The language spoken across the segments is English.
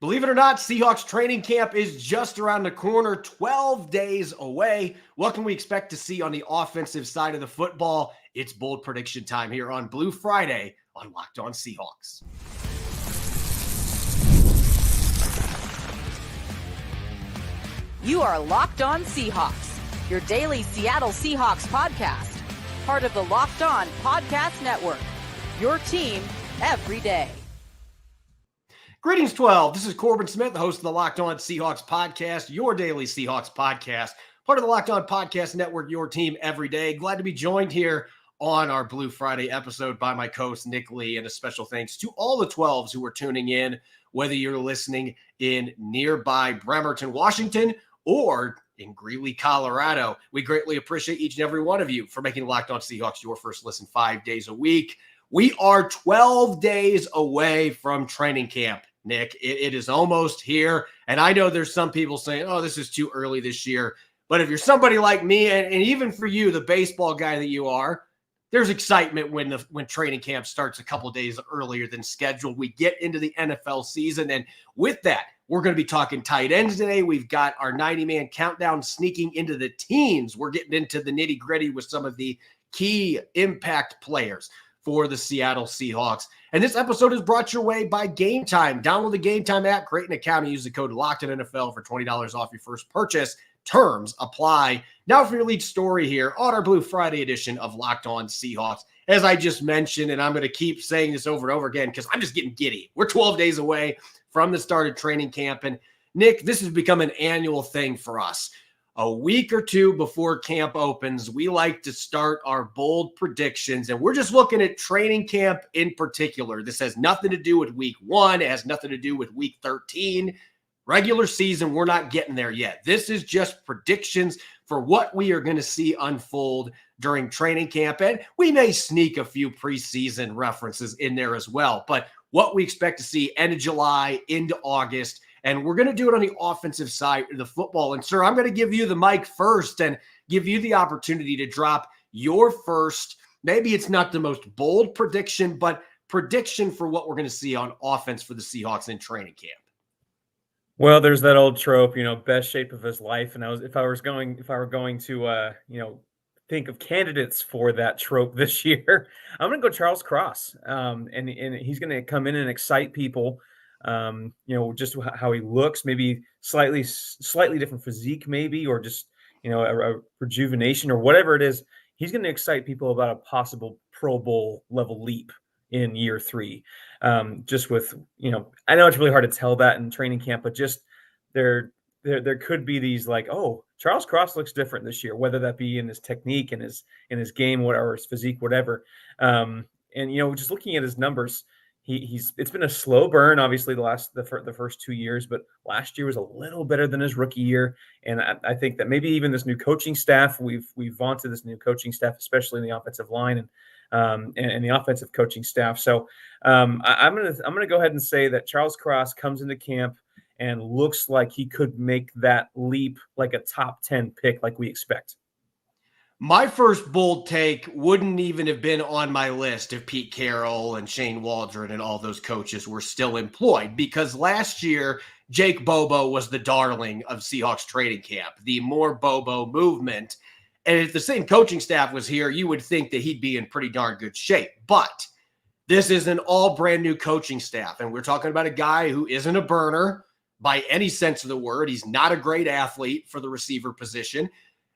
Believe it or not, Seahawks training camp is just around the corner, 12 days away. What can we expect to see on the offensive side of the football? It's bold prediction time here on Blue Friday on Locked On Seahawks. You are Locked On Seahawks, your daily Seattle Seahawks podcast, part of the Locked On Podcast Network, your team every day. Greetings, 12. This is Corbin Smith, the host of the Locked On Seahawks podcast, your daily Seahawks podcast, part of the Locked On Podcast Network, your team every day. Glad to be joined here on our Blue Friday episode by my co-host Nick Lee, and a special thanks to all the 12s who are tuning in, whether you're listening in nearby Bremerton, Washington, or in Greeley, Colorado. We greatly appreciate each and every one of you for making Locked On Seahawks your first listen 5 days a week. We are 12 days away from training camp. Nick, it is almost here. And I know there's some people saying, oh, this is too early this year. But if you're somebody like me, and even for you, the baseball guy that you are, there's excitement when training camp starts a couple days earlier than scheduled. We get into the NFL season. And with that, we're going to be talking tight ends today. We've got our 90-man countdown sneaking into the teens. We're getting into the nitty-gritty with some of the key impact players for the Seattle Seahawks. And this episode is brought your way by Game Time. Download the Game Time app, create an account, and use the code LOCKEDONNFL for $20 off your first purchase. Terms apply. Now for your lead story here on our Blue Friday edition of Locked On Seahawks. As I just mentioned, and I'm going to keep saying this over and over again because I'm just getting giddy. We're 12 days away from the start of training camp. And Nick, this has become an annual thing for us. A week or two before camp opens, we like to start our bold predictions, and we're just looking at training camp in particular. This has nothing to do with week 1. It has nothing to do with week 13. Regular season, we're not getting there yet. This is just predictions for what we are going to see unfold during training camp, and we may sneak a few preseason references in there as well. But what we expect to see end of July into August, and we're going to do it on the offensive side of the football. And, sir, I'm going to give you the mic first and give you the opportunity to drop your first, maybe it's not the most bold prediction, but prediction for what we're going to see on offense for the Seahawks in training camp. Well, there's that old trope, best shape of his life. And if I were going to, think of candidates for that trope this year, I'm going to go Charles Cross. And he's going to come in and excite people. Just how he looks, maybe slightly different physique, maybe, or just, a rejuvenation or whatever it is. He's going to excite people about a possible Pro Bowl level leap in year 3. Just with, I know it's really hard to tell that in training camp, but just there could be these like, oh, Charles Cross looks different this year, whether that be in his technique, in his game, whatever, his physique, whatever. And just looking at his numbers, it's been a slow burn, obviously the first 2 years, but last year was a little better than his rookie year. And I think that maybe even this new coaching staff, we've vaunted this new coaching staff, especially in the offensive line and the offensive coaching staff. So I'm gonna go ahead and say that Charles Cross comes into camp and looks like he could make that leap, like a top 10 pick, like we expect. My first bold take wouldn't even have been on my list if Pete Carroll and Shane Waldron and all those coaches were still employed, because last year, Jake Bobo was the darling of Seahawks training camp, the more Bobo movement. And if the same coaching staff was here, you would think that he'd be in pretty darn good shape. But this is an all brand new coaching staff. And we're talking about a guy who isn't a burner by any sense of the word. He's not a great athlete for the receiver position.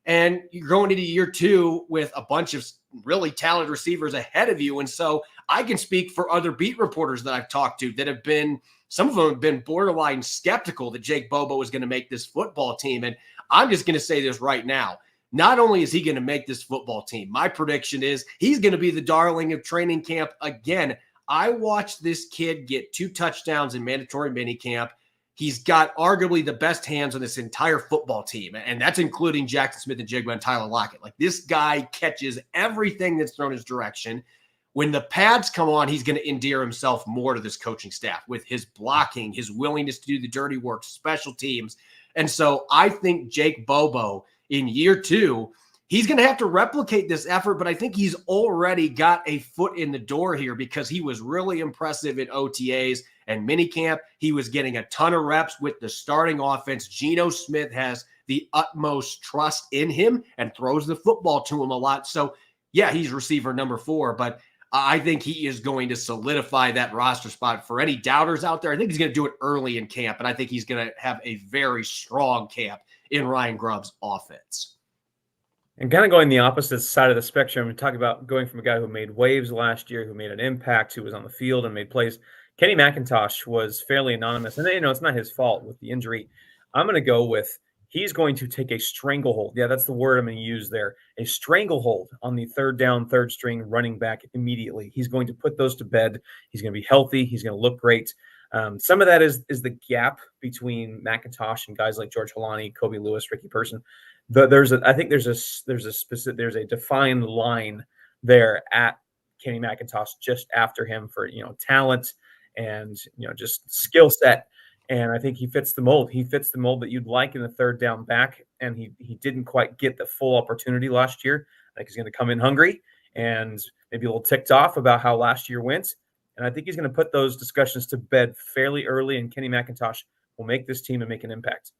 And you're going into year 2 with a bunch of really talented receivers ahead of you. And so I can speak for other beat reporters that I've talked to that have been, some of them have been borderline skeptical that Jake Bobo is going to make this football team. And I'm just going to say this right now. Not only is he going to make this football team, my prediction is he's going to be the darling of training camp again. I watched this kid get 2 touchdowns in mandatory minicamp. He's got arguably the best hands on this entire football team, and that's including Jackson Smith-Njigba and Tyler Lockett. Like, this guy catches everything that's thrown his direction. When the pads come on, he's going to endear himself more to this coaching staff with his blocking, his willingness to do the dirty work, special teams. And so I think Jake Bobo in year 2, he's going to have to replicate this effort, but I think he's already got a foot in the door here because he was really impressive in OTAs and minicamp. He was getting a ton of reps with the starting offense. Geno Smith has the utmost trust in him and throws the football to him a lot. So, yeah, he's receiver number 4, but I think he is going to solidify that roster spot. For any doubters out there, I think he's going to do it early in camp, and I think he's going to have a very strong camp in Ryan Grubb's offense. And kind of going the opposite side of the spectrum, and talk about going from a guy who made waves last year, who made an impact, who was on the field and made plays. Kenny McIntosh was fairly anonymous, and it's not his fault with the injury. I'm going to go with he's going to take a stranglehold. Yeah, that's the word I'm going to use there. A stranglehold on the third down, third string running back immediately. He's going to put those to bed. He's going to be healthy. He's going to look great. Some of that is the gap between McIntosh and guys like George Holani, Kobe Lewis, Ricky Person. There's a defined line there at Kenny McIntosh just after him for talent and just skill set. And I think he fits the mold. He fits the mold that you'd like in the third down back. And he didn't quite get the full opportunity last year. I think he's going to come in hungry and maybe a little ticked off about how last year went. And I think he's going to put those discussions to bed fairly early. And Kenny McIntosh will make this team and make an impact.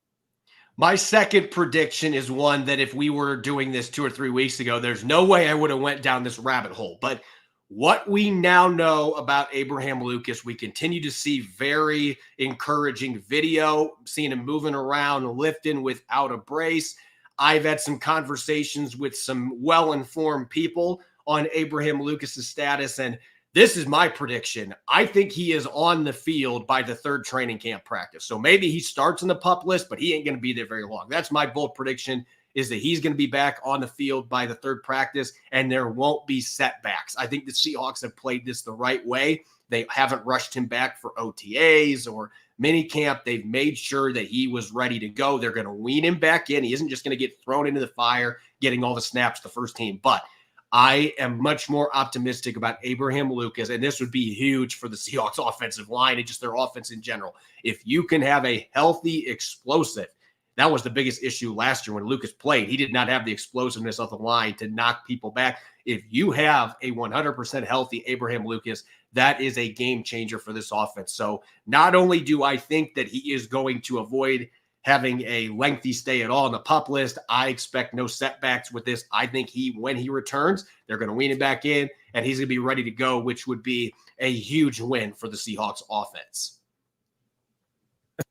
My second prediction is one that if we were doing this 2 or 3 weeks ago, there's no way I would have went down this rabbit hole. But what we now know about Abraham Lucas, we continue to see very encouraging video, seeing him moving around, lifting without a brace. I've had some conversations with some well-informed people on Abraham Lucas's status, and this is my prediction. I think he is on the field by the third training camp practice. So maybe he starts in the PUP list, but he ain't going to be there very long. That's my bold prediction, is that he's going to be back on the field by the third practice, and there won't be setbacks. I think the Seahawks have played this the right way. They haven't rushed him back for OTAs or minicamp. They've made sure that he was ready to go. They're going to wean him back in. He isn't just going to get thrown into the fire, getting all the snaps the first team. But I am much more optimistic about Abraham Lucas, and this would be huge for the Seahawks offensive line and just their offense in general. If you can have a healthy, explosive, that was the biggest issue last year when Lucas played. He did not have the explosiveness of the line to knock people back. If you have a 100% healthy Abraham Lucas, that is a game changer for this offense. So not only do I think that he is going to avoid having a lengthy stay at all on the PUP list, I expect no setbacks with this. I think when he returns, they're going to wean him back in, and he's going to be ready to go, which would be a huge win for the Seahawks offense.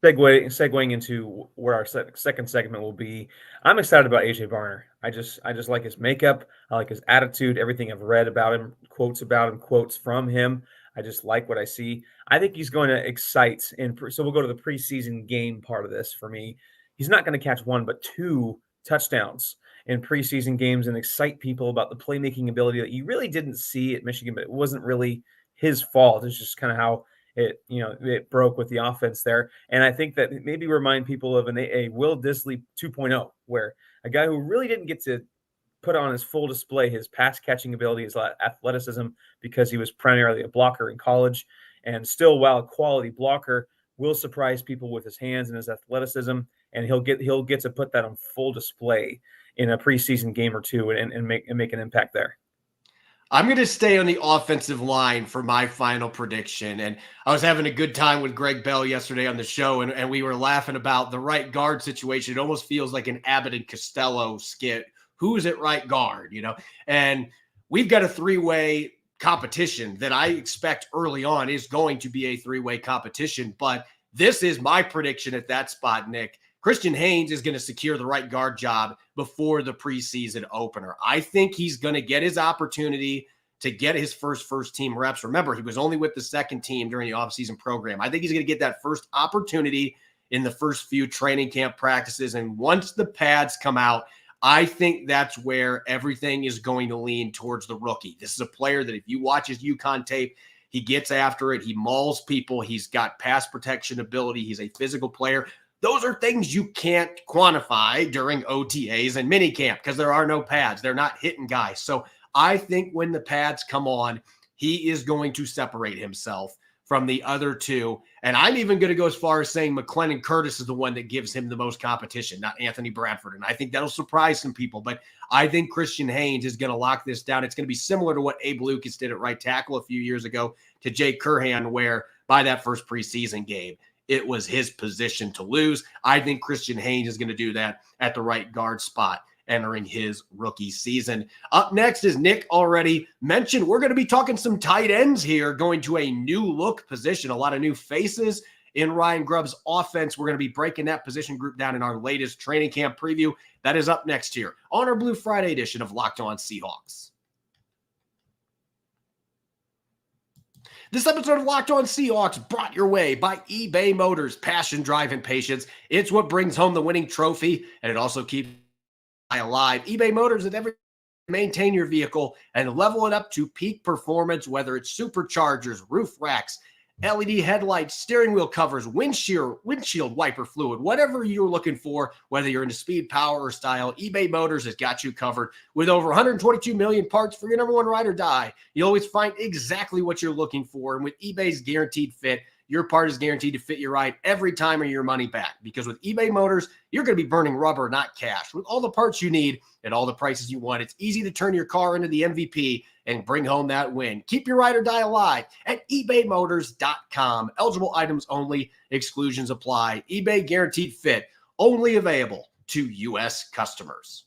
Segueing into where our second segment will be, I'm excited about AJ Barner. I just like his makeup. I like his attitude. Everything I've read about him, quotes about him, quotes from him. I just like what I see. I think he's going to excite. So we'll go to the preseason game part of this for me. He's not going to catch 1 but 2 touchdowns in preseason games and excite people about the playmaking ability that you really didn't see at Michigan, but it wasn't really his fault. It's just kind of how it broke with the offense there. And I think that maybe remind people of a Will Dissly 2.0, where a guy who really didn't get to put on his full display his pass catching ability, his athleticism, because he was primarily a blocker in college, and still, while a quality blocker, will surprise people with his hands and his athleticism, and he'll get to put that on full display in a preseason game or two and make an impact there. I'm going to stay on the offensive line for my final prediction. And I was having a good time with Greg Bell yesterday on the show, and we were laughing about the right guard situation. It almost feels like an Abbott and Costello skit. Who's at right guard, And we've got a 3-way competition that I expect early on is going to be a 3-way competition. But this is my prediction at that spot, Nick. Christian Haynes is going to secure the right guard job before the preseason opener. I think he's going to get his opportunity to get his first team reps. Remember, he was only with the second team during the offseason program. I think he's going to get that first opportunity in the first few training camp practices. And once the pads come out, I think that's where everything is going to lean towards the rookie. This is a player that if you watch his UConn tape, he gets after it. He mauls people. He's got pass protection ability. He's a physical player. Those are things you can't quantify during OTAs and minicamp because there are no pads. They're not hitting guys. So I think when the pads come on, he is going to separate himself from the other two. And I'm even going to go as far as saying McLennan Curtis is the one that gives him the most competition, not Anthony Bradford. And I think that'll surprise some people. But I think Christian Haynes is going to lock this down. It's going to be similar to what Abe Lucas did at right tackle a few years ago to Jake Curhan, where by that first preseason game, it was his position to lose. I think Christian Haynes is going to do that at the right guard spot entering his rookie season. Up next, as Nick already mentioned, we're going to be talking some tight ends here, going to a new look position, a lot of new faces in Ryan Grubb's offense. We're going to be breaking that position group down in our latest training camp preview. That is up next here on our Blue Friday edition of Locked On Seahawks. This episode of Locked On Seahawks brought your way by eBay Motors. Passion, drive, and patience. It's what brings home the winning trophy, and it also keeps alive. eBay Motors at every maintain your vehicle and level it up to peak performance, whether it's superchargers, roof racks, LED headlights, steering wheel covers, windshield wiper fluid, whatever you're looking for, whether you're into speed, power, or style, eBay Motors has got you covered. With over 122 million parts for your number one ride or die, you always find exactly what you're looking for. And with eBay's guaranteed fit, your part is guaranteed to fit your ride every time or your money back. Because with eBay Motors, you're going to be burning rubber, not cash. With all the parts you need at all the prices you want, it's easy to turn your car into the MVP and bring home that win. Keep your ride or die alive at ebaymotors.com. Eligible items only. Exclusions apply. eBay guaranteed fit. Only available to U.S. customers.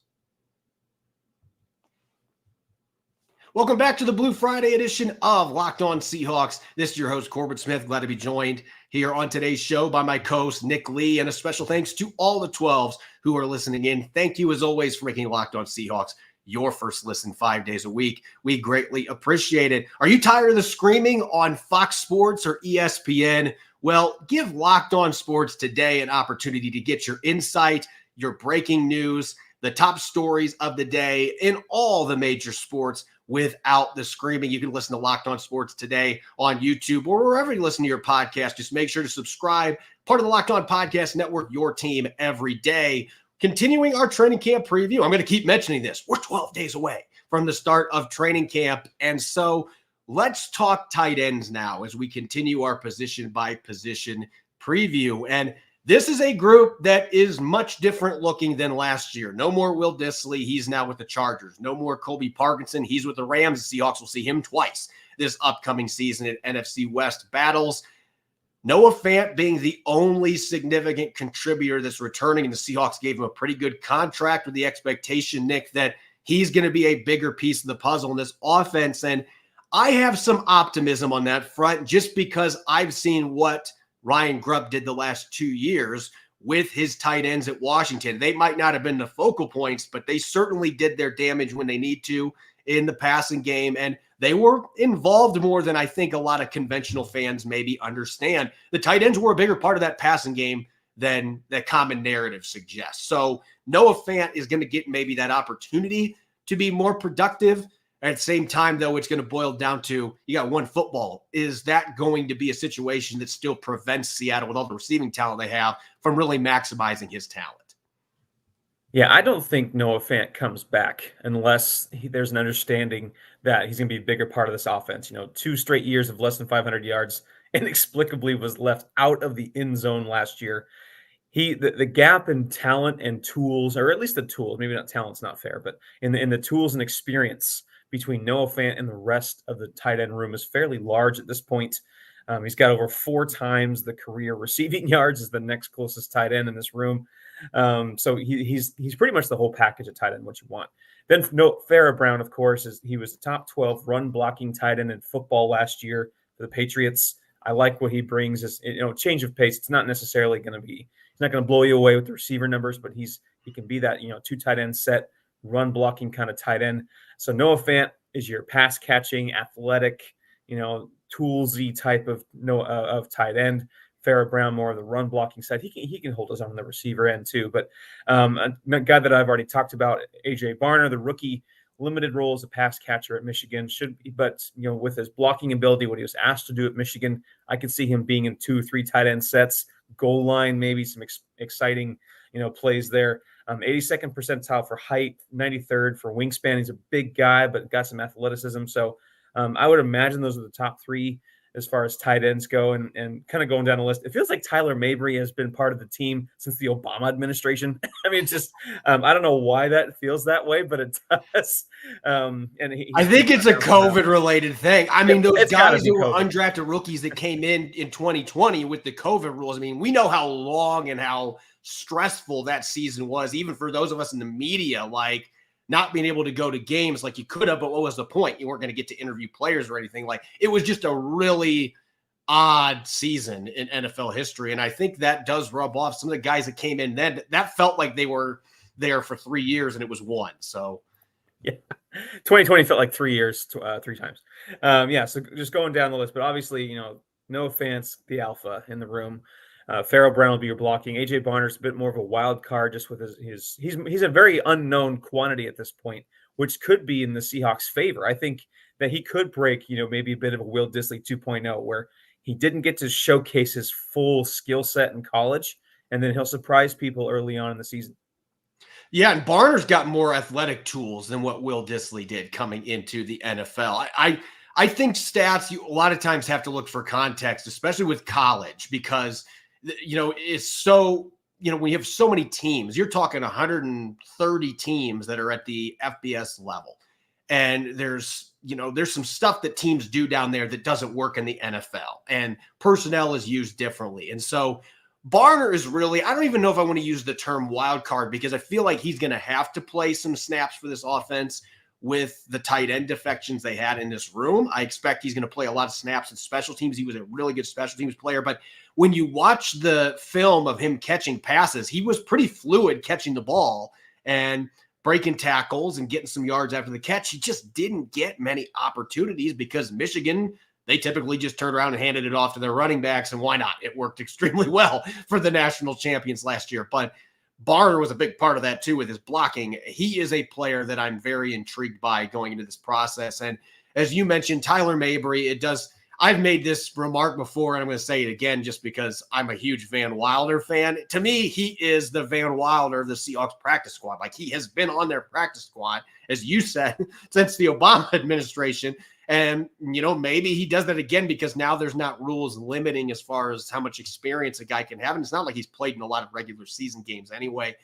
Welcome back to the Blue Friday edition of Locked On Seahawks. This is your host, Corbin Smith. Glad to be joined here on today's show by my co-host, Nick Lee. And a special thanks to all the 12s who are listening in. Thank you, as always, for making Locked On Seahawks your first listen 5 days a week. We greatly appreciate it. Are you tired of the screaming on Fox Sports or ESPN? Well, give Locked On Sports Today an opportunity to get your insight, your breaking news, the top stories of the day in all the major sports without the screaming. You can listen to Locked On Sports Today on YouTube or wherever you listen to your podcast. Just make sure to subscribe. Part of the Locked On Podcast Network, your team every day. Continuing our training camp preview, I'm going to keep mentioning this. We're 12 days away from the start of training camp. And so let's talk tight ends now as we continue our position by position preview. And this is a group that is much different looking than last year. No more Will Dissly. He's now with the Chargers. No more Colby Parkinson. He's with the Rams. The Seahawks will see him twice this upcoming season at NFC West battles. Noah Fant being the only significant contributor that's returning, and the Seahawks gave him a pretty good contract with the expectation, Nick, that he's going to be a bigger piece of the puzzle in this offense. And I have some optimism on that front just because I've seen what Ryan Grubb did the last 2 years with his tight ends at Washington. They might not have been the focal points, but they certainly did their damage when they need to in the passing game. And they were involved more than I think a lot of conventional fans maybe understand. The tight ends were a bigger part of that passing game than the common narrative suggests. So Noah Fant is going to get maybe that opportunity to be more productive. At the same time, though, it's going to boil down to you got one football. Is that going to be a situation that still prevents Seattle, with all the receiving talent they have, from really maximizing his talent? Yeah, I don't think Noah Fant comes back unless there's an understanding that he's going to be a bigger part of this offense. 2 straight years of less than 500 yards, inexplicably was left out of the end zone last year. The gap in talent and tools, or at least the tools, maybe not talent's not fair, but in the tools and experience between Noah Fant and the rest of the tight end room is fairly large at this point. He's got over 4 times the career receiving yards as the next closest tight end in this room. So he's pretty much the whole package of tight end, what you want. Then Farrah Brown, of course, he was the top 12 run blocking tight end in football last year for the Patriots. I like what he brings as change of pace. It's not necessarily going to be, he's not going to blow you away with the receiver numbers, but he can be that 2 tight end set, run blocking kind of tight end. So Noah Fant is your pass catching, athletic, toolsy type of tight end. Farrah Brown more of the run blocking side. He can hold his own on the receiver end too. But a guy that I've already talked about, AJ Barner, the rookie, limited role as a pass catcher at Michigan, but with his blocking ability, what he was asked to do at Michigan, I could see him being in 2-3 tight end sets, goal line, maybe some exciting plays there. 82nd percentile for height, 93rd for wingspan. He's a big guy, but got some athleticism. So I would imagine those are the top 3 as far as tight ends go, and kind of going down the list. It feels like Tyler Mabry has been part of the team since the Obama administration. I mean, just I don't know why that feels that way, but it does. I think it's a COVID-related thing. I mean, those guys who were undrafted rookies that came in 2020 with the COVID rules, I mean, we know how long and how stressful that season was, even for those of us in the media, like not being able to go to games like you could have, but what was the point? You weren't going to get to interview players or anything. Like, it was just a really odd season in NFL history. And I think that does rub off some of the guys that came in then. That felt like they were there for 3 years and it was one. So yeah, 2020 felt like 3 years, 3 times. So just going down the list, but obviously, Noah Fant, the alpha in the room. Farrell Brown will be your blocking. AJ Barner's a bit more of a wild card, just with he's a very unknown quantity at this point, which could be in the Seahawks' favor. I think that he could break, maybe a bit of a Will Dissly 2.0, where he didn't get to showcase his full skill set in college, and then he'll surprise people early on in the season. Yeah, and Barner's got more athletic tools than what Will Dissly did coming into the NFL. I think stats, you a lot of times have to look for context, especially with college, because it's so, we have so many teams. You're talking 130 teams that are at the FBS level. And there's some stuff that teams do down there that doesn't work in the NFL, and personnel is used differently. And so Barner is really, I don't even know if I want to use the term wild card, because I feel like he's going to have to play some snaps for this offense with the tight end defections they had in this room. I expect he's going to play a lot of snaps in special teams. He was a really good special teams player. But when you watch the film of him catching passes, he was pretty fluid catching the ball and breaking tackles and getting some yards after the catch. He just didn't get many opportunities because Michigan, they typically just turned around and handed it off to their running backs. And why not? It worked extremely well for the national champions last year. But Barner was a big part of that too with his blocking. He is a player that I'm very intrigued by going into this process. And as you mentioned, Tyler Mabry, I've made this remark before, and I'm going to say it again just because I'm a huge Van Wilder fan. To me, he is the Van Wilder of the Seahawks practice squad. Like, he has been on their practice squad, as you said, since the Obama administration. And, maybe he does that again because now there's not rules limiting as far as how much experience a guy can have. And it's not like he's played in a lot of regular season games anyway.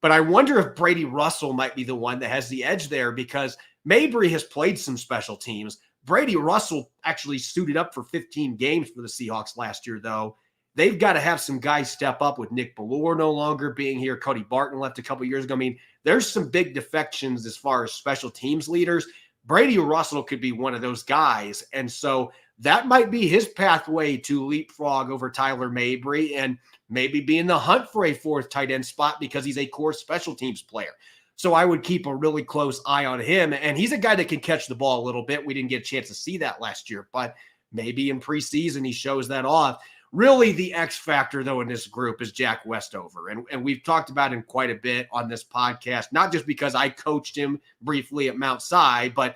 But I wonder if Brady Russell might be the one that has the edge there, because Mabry has played some special teams. Brady Russell actually suited up for 15 games for the Seahawks last year, though. They've got to have some guys step up with Nick Bellore no longer being here. Cody Barton left a couple years ago. I mean, there's some big defections as far as special teams leaders. Brady Russell could be one of those guys. And so that might be his pathway to leapfrog over Tyler Mabry and maybe be in the hunt for a fourth tight end spot because he's a core special teams player. So I would keep a really close eye on him. And he's a guy that can catch the ball a little bit. We didn't get a chance to see that last year, but maybe in preseason he shows that off. Really, the X factor, though, in this group is Jack Westover. And we've talked about him quite a bit on this podcast, not just because I coached him briefly at Mount Si, but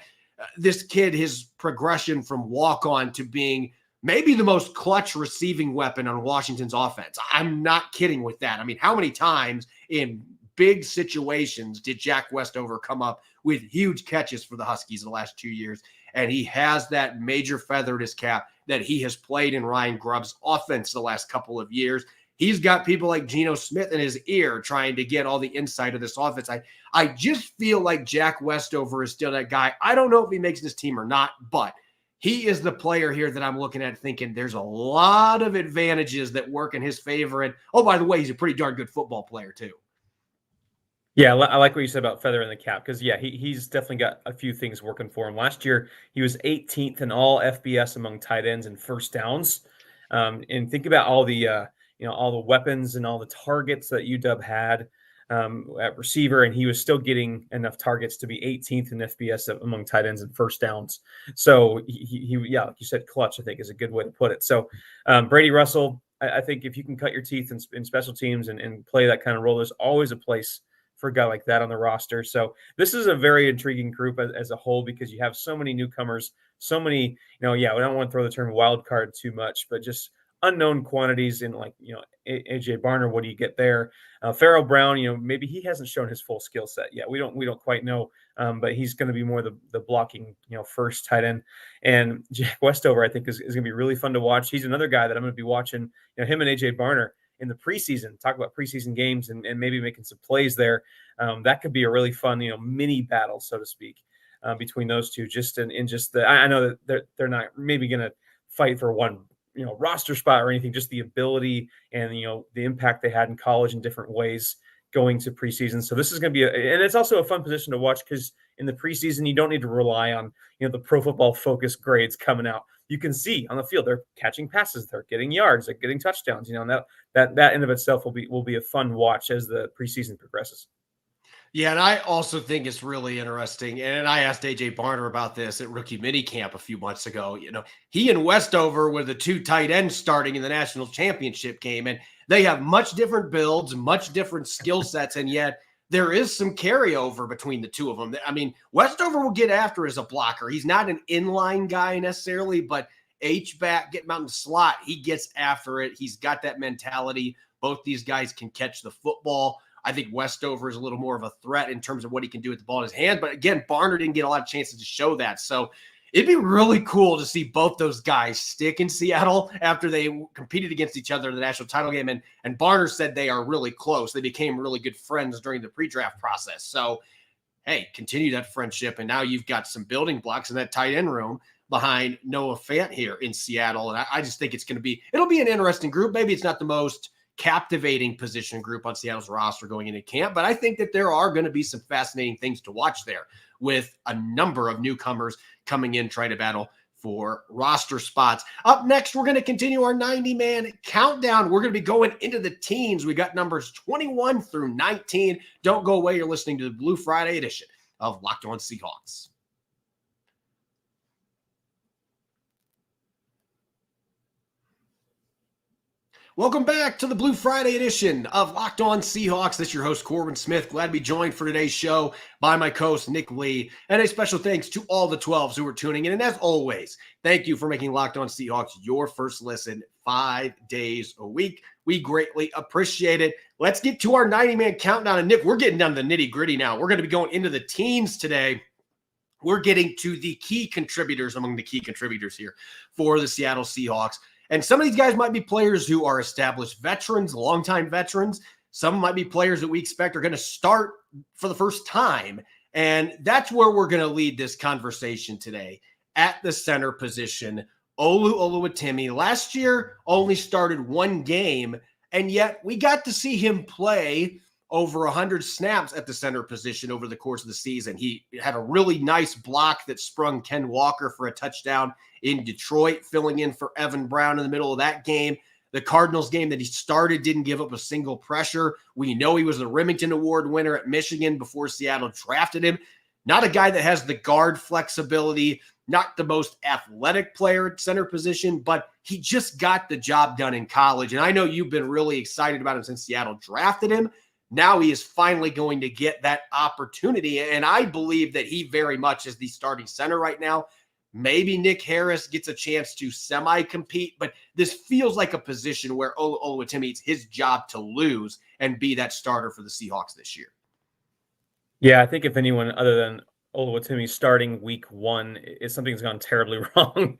this kid, his progression from walk-on to being maybe the most clutch receiving weapon on Washington's offense. I'm not kidding with that. I mean, how many times in big situations did Jack Westover come up with huge catches for the Huskies the last 2 years? And he has that major feather in his cap that he has played in Ryan Grubb's offense the last couple of years. He's got people like Geno Smith in his ear trying to get all the insight of this offense. I just feel like Jack Westover is still that guy. I don't know if he makes this team or not, but he is the player here that I'm looking at thinking there's a lot of advantages that work in his favor. And, oh, by the way, he's a pretty darn good football player too. Yeah, I like what you said about feather in the cap because, yeah, he's definitely got a few things working for him. Last year, he was 18th in all FBS among tight ends and first downs. And think about all the all the weapons and all the targets that UW had at receiver, and he was still getting enough targets to be 18th in FBS among tight ends and first downs. So he like you said, clutch, I think is a good way to put it. So Brady Russell, I think if you can cut your teeth in special teams and play that kind of role, there's always a place for a guy like that on the roster. So this is a very intriguing group as a whole because you have so many newcomers, so many, we don't want to throw the term wild card too much, but just unknown quantities in AJ Barner. What do you get there? Pharaoh Brown, maybe he hasn't shown his full skill set yet. We don't quite know, but he's going to be more the blocking, first tight end. And Jack Westover, I think, is going to be really fun to watch. He's another guy that I'm going to be watching. Him and AJ Barner in the preseason. Talk about preseason games and maybe making some plays there. That could be a really fun, mini battle, so to speak, between those two. I know that they're not maybe going to fight for one roster spot or anything, just the ability and the impact they had in college in different ways going to preseason. So this is going to be and it's also a fun position to watch because in the preseason you don't need to rely on the Pro Football Focus grades coming out. You can see on the field they're catching passes, they're getting yards, they're getting touchdowns. And that in of itself will be a fun watch as the preseason progresses. Yeah, and I also think it's really interesting. And I asked AJ Barner about this at rookie minicamp a few months ago. He and Westover were the two tight ends starting in the national championship game, and they have much different builds, much different skill sets, and yet there is some carryover between the two of them. I mean, Westover will get after as a blocker. He's not an inline guy necessarily, but H-back, get him out in the slot, he gets after it. He's got that mentality. Both these guys can catch the football. I think Westover is a little more of a threat in terms of what he can do with the ball in his hand. But again, Barner didn't get a lot of chances to show that. So it'd be really cool to see both those guys stick in Seattle after they competed against each other in the national title game. And Barner said they are really close. They became really good friends during the pre-draft process. So, hey, continue that friendship. And now you've got some building blocks in that tight end room behind Noah Fant here in Seattle. And I just think it'll be an interesting group. Maybe it's not the most captivating position group on Seattle's roster going into camp, but I think that there are going to be some fascinating things to watch there with a number of newcomers coming in trying to battle for roster spots. Up next, we're going to continue our 90-man countdown. We're going to be going into the teens. We got numbers 21 through 19. Don't go away. You're listening to the Blue Friday edition of Locked On Seahawks. Welcome back to the Blue Friday edition of Locked On Seahawks. This is your host, Corbin Smith. Glad to be joined for today's show by my co-host, Nick Lee. And a special thanks to all the 12s who are tuning in. And as always, thank you for making Locked On Seahawks your first listen 5 days a week. We greatly appreciate it. Let's get to our 90-man countdown. And Nick, we're getting down to the nitty-gritty now. We're going to be going into the teens today. We're getting to the key contributors among the key contributors here for the Seattle Seahawks. And some of these guys might be players who are established veterans, longtime veterans. Some might be players that we expect are going to start for the first time. And that's where we're going to lead this conversation today. At the center position, Olu Oluwatimi last year only started one game, and yet we got to see him play over 100 snaps at the center position over the course of the season. He had a really nice block that sprung Ken Walker for a touchdown in Detroit, filling in for Evan Brown in the middle of that game. The Cardinals game that he started didn't give up a single pressure. We know he was the Remington Award winner at Michigan before Seattle drafted him. Not a guy that has the guard flexibility, not the most athletic player at center position, but he just got the job done in college. And I know you've been really excited about him since Seattle drafted him. Now he is finally going to get that opportunity. And I believe that he very much is the starting center right now. Maybe Nick Harris gets a chance to semi-compete, but this feels like a position where Olu Oluwatimi, it's his job to lose and be that starter for the Seahawks this year. Yeah, I think if anyone other than Oluwatimi starting week one, something's gone terribly wrong.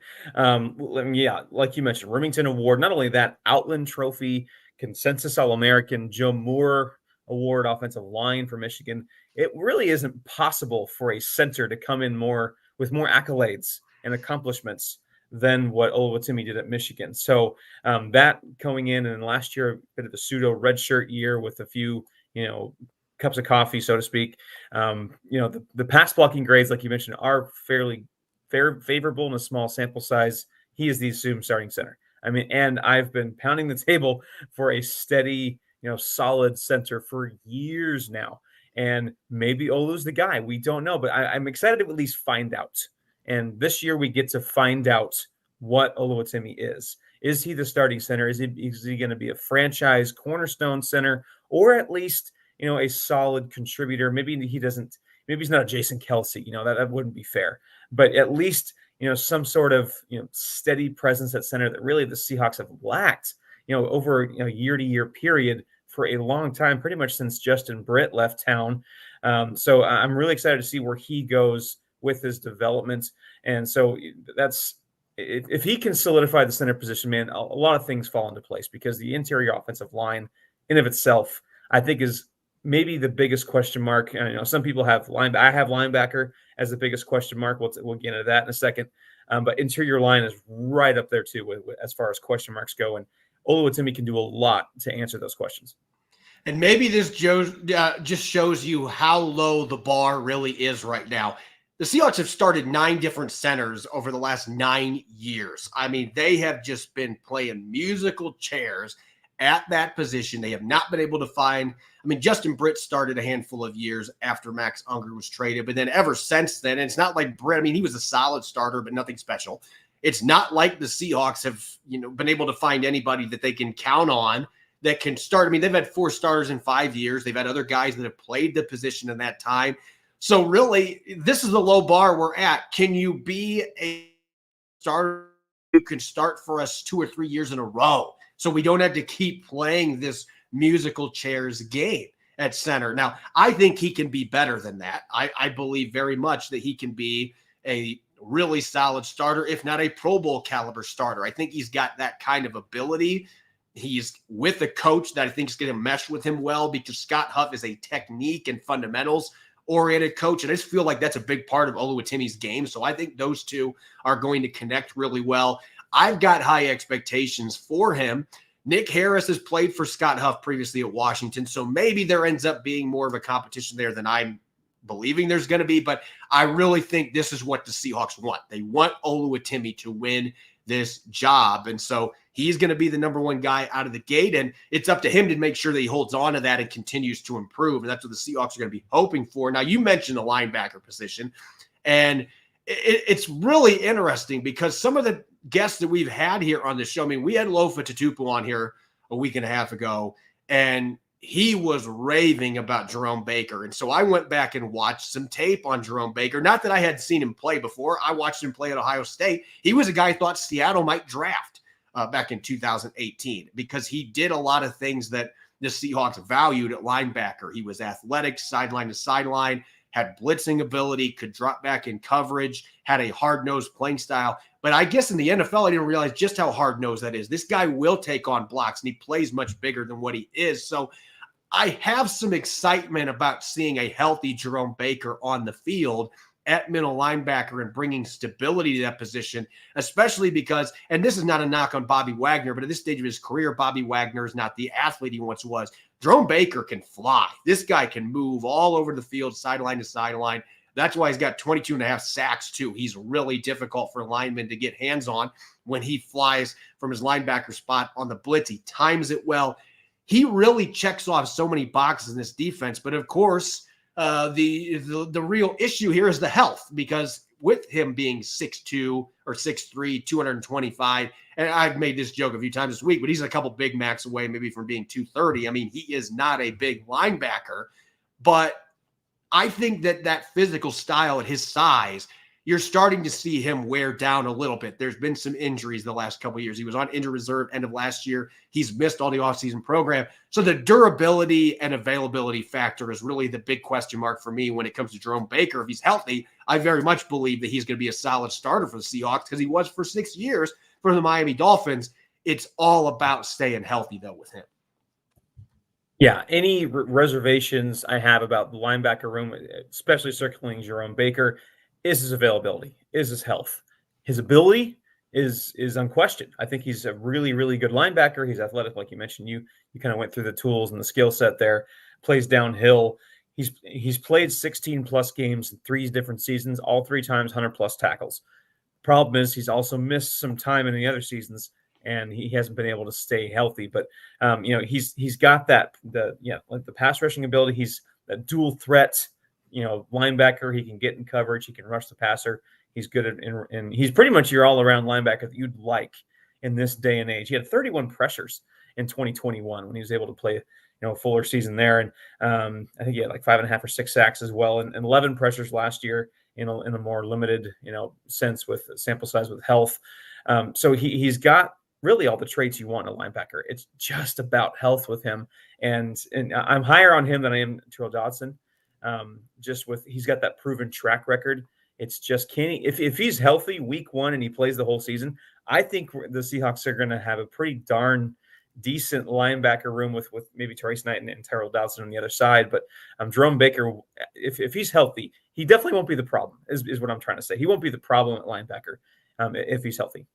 Yeah, like you mentioned, Remington Award, not only that, Outland Trophy, Consensus All-American, Joe Moore Award offensive line for Michigan. It really isn't possible for a center to come in with more accolades and accomplishments than what Oluwatimi did at Michigan. So that going in, and last year, a bit of a pseudo redshirt year with a few, cups of coffee, so to speak. The pass blocking grades, like you mentioned, are fairly favorable in a small sample size. He is the assumed starting center. I mean, and I've been pounding the table for a steady, solid center for years now. And maybe Olu's the guy. We don't know, but I'm excited to at least find out. And this year we get to find out what Oluwatimi is. Is he the starting center? Is he going to be a franchise cornerstone center, or at least, a solid contributor? Maybe he's not a Jason Kelsey, that wouldn't be fair. But at least, some sort of, steady presence at center that really the Seahawks have lacked, over a year-to-year period for a long time, pretty much since Justin Britt left town. So I'm really excited to see where he goes with his development. And so that's, if he can solidify the center position, man, a lot of things fall into place, because the interior offensive line in of itself, I think, is maybe the biggest question mark. Some people have I have linebacker as the biggest question mark. We'll get into that in a second. But interior line is right up there too, with as far as question marks go. And Olu Oluwatimi can do a lot to answer those questions. And maybe this just shows you how low the bar really is right now. The Seahawks have started 9 different centers over the last 9 years. I mean, they have just been playing musical chairs at that position. They have not been able to find. I mean, Justin Britt started a handful of years after Max Unger was traded, but then ever since then, and it's not like Britt. I mean, he was a solid starter, but nothing special. It's not like the Seahawks have, been able to find anybody that they can count on that can start. I mean, they've had 4 starters in 5 years. They've had other guys that have played the position in that time. So really, this is the low bar we're at. Can you be a starter who can start for us 2 or 3 years in a row, so we don't have to keep playing this musical chairs game at center? Now, I think he can be better than that. I believe very much that he can be a really solid starter, if not a Pro Bowl caliber starter. I think he's got that kind of ability. He's with a coach that I think is going to mesh with him well, because Scott Huff is a technique and fundamentals oriented coach. And I just feel like that's a big part of Oluwatimi's game. So I think those two are going to connect really well. I've got high expectations for him. Nick Harris has played for Scott Huff previously at Washington, so maybe there ends up being more of a competition there than I'm believing there's going to be. But I really think this is what the Seahawks want. They want Oluwatimi to win this job. And so he's going to be the number 1 guy out of the gate. And it's up to him to make sure that he holds on to that and continues to improve. And that's what the Seahawks are going to be hoping for. Now, you mentioned the linebacker position, and it's really interesting because some of the guests that we've had here on the show, I mean, we had Lofa Tatupu on here a week and a half ago, and he was raving about Jerome Baker. And so I went back and watched some tape on Jerome Baker. Not that I had seen him play before. I watched him play at Ohio State. He was a guy I thought Seattle might draft back in 2018, because he did a lot of things that the Seahawks valued at linebacker. He was athletic, sideline to sideline, had blitzing ability, could drop back in coverage, had a hard-nosed playing style. But I guess in the NFL, I didn't realize just how hard-nosed that is. This guy will take on blocks, and he plays much bigger than what he is. So I have some excitement about seeing a healthy Jerome Baker on the field at middle linebacker and bringing stability to that position, especially because, and this is not a knock on Bobby Wagner, but at this stage of his career, Bobby Wagner is not the athlete he once was. Jerome Baker can fly. This guy can move all over the field, sideline to sideline. That's why he's got 22.5 sacks too. He's really difficult for linemen to get hands on when he flies from his linebacker spot on the blitz. He times it well. He really checks off so many boxes in this defense. But of course, the real issue here is the health, because with him being 6'2" or 6'3", 225, and I've made this joke a few times this week, but he's a couple Big Macs away maybe from being 230. I mean, he is not a big linebacker, but I think that physical style at his size, you're starting to see him wear down a little bit. There's been some injuries the last couple of years. He was on injured reserve end of last year. He's missed all the offseason program. So the durability and availability factor is really the big question mark for me when it comes to Jerome Baker. If he's healthy, I very much believe that he's going to be a solid starter for the Seahawks, because he was for 6 years for the Miami Dolphins. It's all about staying healthy, though, with him. Yeah, any reservations I have about the linebacker room, especially circling Jerome Baker, is his availability, is his health. His ability is unquestioned. I think he's a really, really good linebacker. He's athletic, like you mentioned. You kind of went through the tools and the skill set there. Plays downhill. He's played 16-plus games in 3 different seasons, all 3 times 100-plus tackles. Problem is he's also missed some time in the other seasons, and he hasn't been able to stay healthy. But he's got the pass rushing ability. He's a dual threat, linebacker. He can get in coverage. He can rush the passer. He's good at, and he's pretty much your all-around linebacker that you'd like in this day and age. He had 31 pressures in 2021 when he was able to play, a fuller season there. And I think he had like 5.5 or 6 sacks as well, and 11 pressures last year. in a more limited, sense with sample size with health. So he's got really all the traits you want in a linebacker. It's just about health with him. And I'm higher on him than I am Terrell Dodson. He's got that proven track record. It's just if he's healthy week one and he plays the whole season, I think the Seahawks are going to have a pretty darn decent linebacker room with maybe Therese Knight and Terrell Dodson on the other side. But Jerome Baker, if he's healthy, he definitely won't be the problem, is what I'm trying to say. He won't be the problem at linebacker if he's healthy.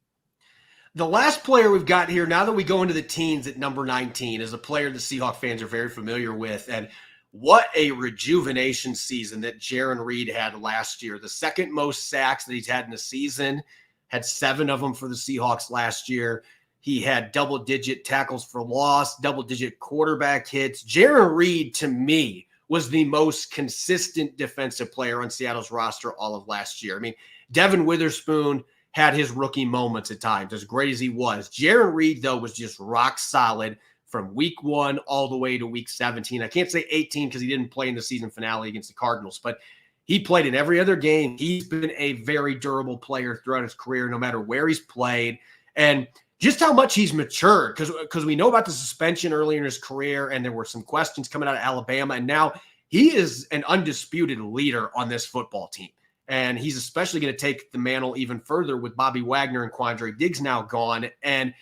The last player we've got here, now that we go into the teens at number 19, is a player the Seahawks fans are very familiar with. And what a rejuvenation season that Jarran Reed had last year. The second most sacks that he's had in a season, had 7 of them for the Seahawks last year. He had double-digit tackles for loss, double-digit quarterback hits. Jarran Reed, to me, was the most consistent defensive player on Seattle's roster all of last year. I mean, Devin Witherspoon had his rookie moments at times, as great as he was. Jarran Reed, though, was just rock solid from week 1 all the way to week 17. I can't say 18 because he didn't play in the season finale against the Cardinals, but he played in every other game. He's been a very durable player throughout his career, no matter where he's played. And just how much he's matured, because we know about the suspension earlier in his career, and there were some questions coming out of Alabama, and now he is an undisputed leader on this football team. And he's especially going to take the mantle even further with Bobby Wagner and Quandre Diggs now gone. And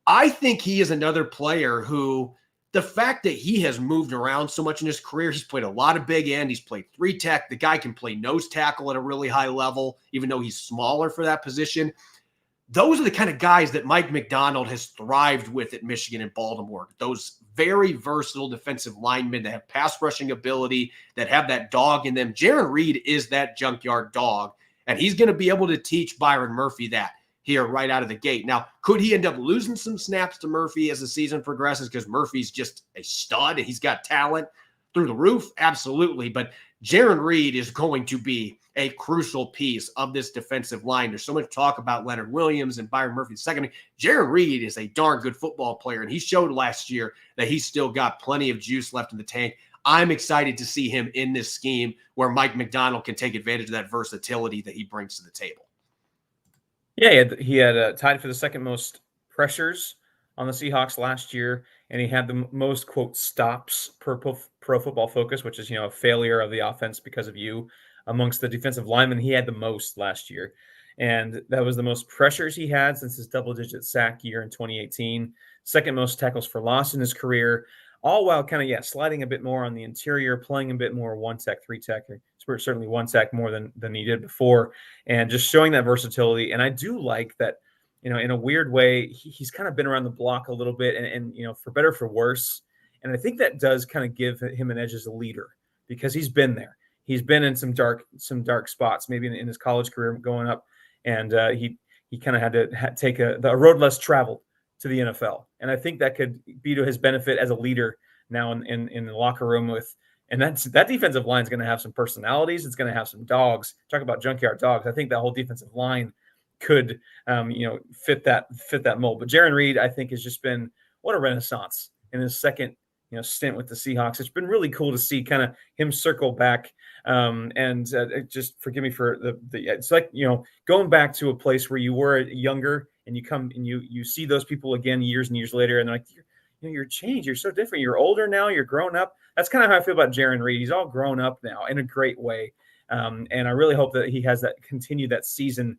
I think he is another player who, the fact that he has moved around so much in his career, he's played a lot of big end, he's played 3 tech. The guy can play nose tackle at a really high level, even though he's smaller for that position. Those are the kind of guys that Mike Macdonald has thrived with at Michigan and Baltimore. Those very versatile defensive linemen that have pass rushing ability, that have that dog in them. Jarran Reed is that junkyard dog, and he's going to be able to teach Byron Murphy that here right out of the gate. Now, could he end up losing some snaps to Murphy as the season progresses because Murphy's just a stud and he's got talent through the roof? Absolutely. But Jarran Reed is going to be a crucial piece of this defensive line. There's so much talk about Leonard Williams and Byron Murphy II. Jarran Reed is a darn good football player, and he showed last year that he's still got plenty of juice left in the tank. I'm excited to see him in this scheme where Mike Macdonald can take advantage of that versatility that he brings to the table. Yeah, he had tied for the second most pressures on the Seahawks last year, and he had the most, quote, stops per Pro Football Focus, which is, a failure of the offense because of you. Amongst the defensive linemen, he had the most last year. And that was the most pressures he had since his double-digit sack year in 2018. Second most tackles for loss in his career, all while kind of, sliding a bit more on the interior, playing a bit more 1-tech, 3-tech, certainly 1-tech more than he did before, and just showing that versatility. And I do like that, in a weird way, he's kind of been around the block a little bit and for better or for worse. And I think that does kind of give him an edge as a leader because he's been there. He's been in some dark spots, maybe in his college career going up, and he kind of had to take a road less traveled to the NFL. And I think that could be to his benefit as a leader now in the locker room with. And that defensive line is going to have some personalities. It's going to have some dogs. Talk about junkyard dogs. I think that whole defensive line could fit that mold. But Jarran Reed, I think, has just been what a renaissance in his second stint with the Seahawks. It's been really cool to see kind of him circle back. And just forgive me for it's like, going back to a place where you were younger and you come and you see those people again years and years later. And they're like, you're changed. You're so different. You're older now. You're grown up. That's kind of how I feel about Jarran Reed. He's all grown up now in a great way. And I really hope that he has that continue that season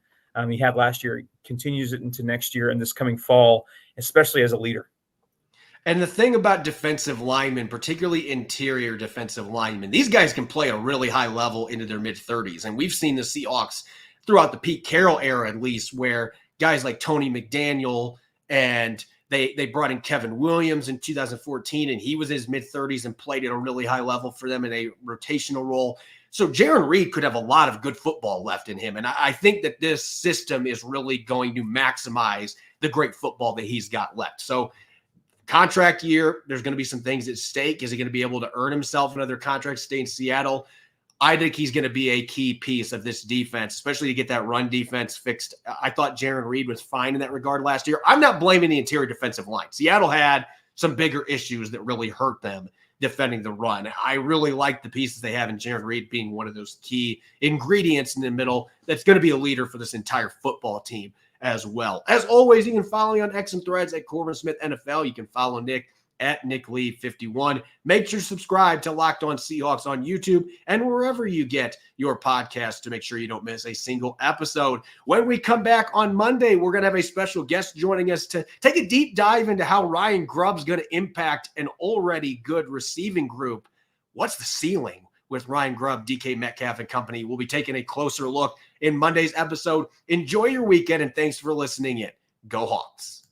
he had last year, continues it into next year and this coming fall, especially as a leader. And the thing about defensive linemen, particularly interior defensive linemen, these guys can play a really high level into their mid-30s. And we've seen the Seahawks throughout the Pete Carroll era, at least, where guys like Tony McDaniel and they brought in Kevin Williams in 2014, and he was in his mid-30s and played at a really high level for them in a rotational role. So Jarran Reed could have a lot of good football left in him. And I think that this system is really going to maximize the great football that he's got left. So contract year, there's going to be some things at stake. Is he going to be able to earn himself another contract, stay in Seattle? I think he's going to be a key piece of this defense, especially to get that run defense fixed. I thought Jarran Reed was fine in that regard last year. I'm not blaming the interior defensive line. Seattle had some bigger issues that really hurt them defending the run. I really like the pieces they have in Jarran Reed being one of those key ingredients in the middle that's going to be a leader for this entire football team as well. As always, you can follow me on X and Threads at Corbin Smith NFL. You can follow Nick at Nick Lee 51. Make sure to subscribe to Locked On Seahawks on YouTube and wherever you get your podcasts to make sure you don't miss a single episode. When we come back on Monday, we're going to have a special guest joining us to take a deep dive into how Ryan Grubb's going to impact an already good receiving group. What's the ceiling with Ryan Grubb, DK Metcalf, and company? We'll be taking a closer look in Monday's episode. Enjoy your weekend, and thanks for listening in. Go Hawks.